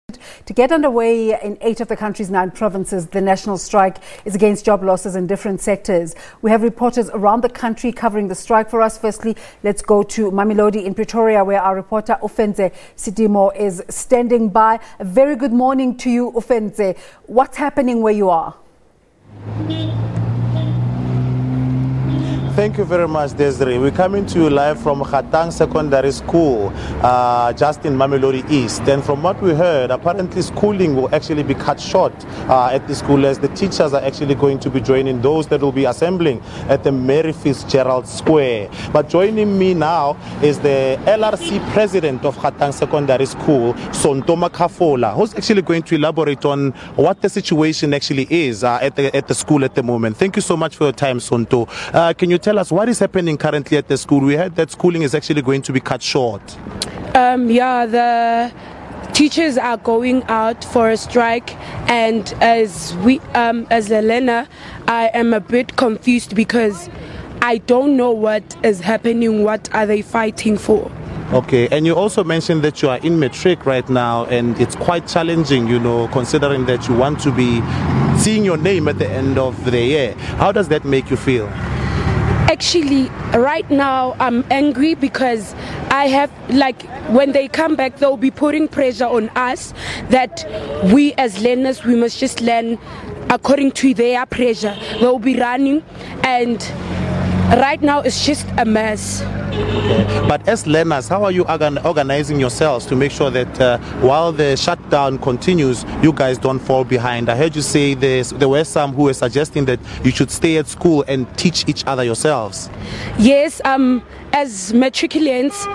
To get underway in 8 of the country's 9 provinces, the national strike is against job losses in different sectors. We have reporters around the country covering the strike for us. Firstly, let's go to Mamelodi in Pretoria, where our reporter Ofentse Setimo is standing by. A very good morning to you, Ofentse. What's happening where you are? Thank you very much, Desiree. We're coming to you live from Shutdown Secondary School, just in Mamelodi East. And from what we heard, apparently schooling will actually be cut short at the school, as the teachers are actually going to be joining those that will be assembling at the Mary Fitzgerald Square. But joining me now is the LRC president of Shutdown Secondary School, Sontoma Kafola, who's actually going to elaborate on what the situation actually is at the school at the moment. Thank you so much for your time, Sonto. Can you tell us what is happening currently at the school? We heard that schooling is actually going to be cut short. Yeah, the teachers are going out for a strike, and as a learner, I am a bit confused because I don't know what is happening. What are they fighting for? Okay, and you also mentioned that you are in matric right now, and it's quite challenging, you know, considering that you want to be seeing your name at the end of the year. How does that make you feel? Actually, right now I'm angry because I have, when they come back, they'll be putting pressure on us that we as learners, we must just learn according to their pressure. They'll be running, and right now it's just a mess. Okay. But as learners, how are you organizing yourselves to make sure that while the shutdown continues, you guys don't fall behind? I heard you say there were some who were suggesting that you should stay at school and teach each other yourselves. Yes, as matriculants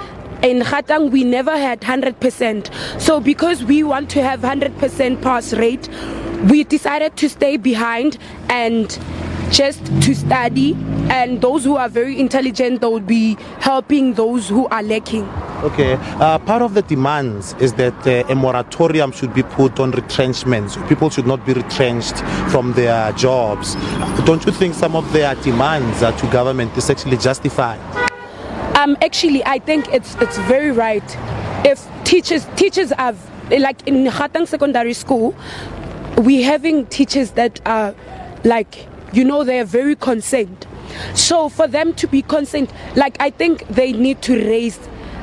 in Shutdown, we never had 100%. So because we want to have 100% pass rate, we decided to stay behind and just to study, and those who are very intelligent, they will be helping those who are lacking. Okay, part of the demands is that a moratorium should be put on retrenchments. People should not be retrenched from their jobs. Don't you think some of their demands to government is actually justified? Actually, I think it's very right. If teachers are, like in Shutdown Secondary School, we're having teachers that are they're very concerned. So for them to be concerned, I think they need to raise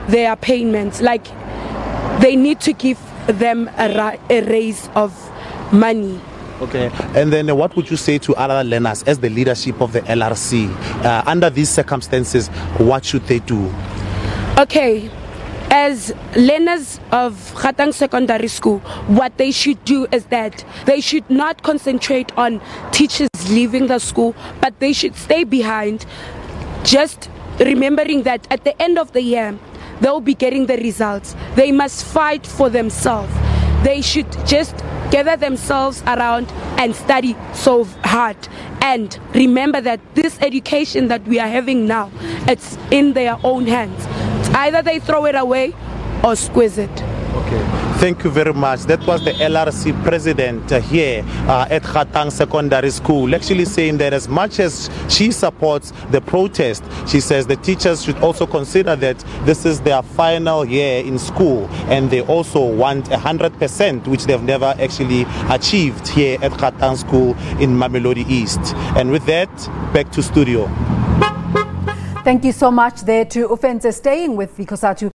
their payments. They need to give them a raise of money. Okay, and then what would you say to other learners as the leadership of the LRC? Under these circumstances, what should they do? Okay, as learners of Shutdown Secondary School, what they should do is that they should not concentrate on teachers leaving the school, but they should stay behind, just remembering that at the end of the year, they'll be getting the results. They must fight for themselves. They should just gather themselves around and study so hard. And remember that this education that we are having now, it's in their own hands. Either they throw it away or squeeze it. Okay, thank you very much. That was the LRC president here at Shutdown Secondary School, actually saying that as much as she supports the protest, she says the teachers should also consider that this is their final year in school, and they also want 100%, which they've never actually achieved here at Shutdown School in Mamelodi East. And with that, back to studio. Thank you so much there to Ofentse, staying with the Cosatu.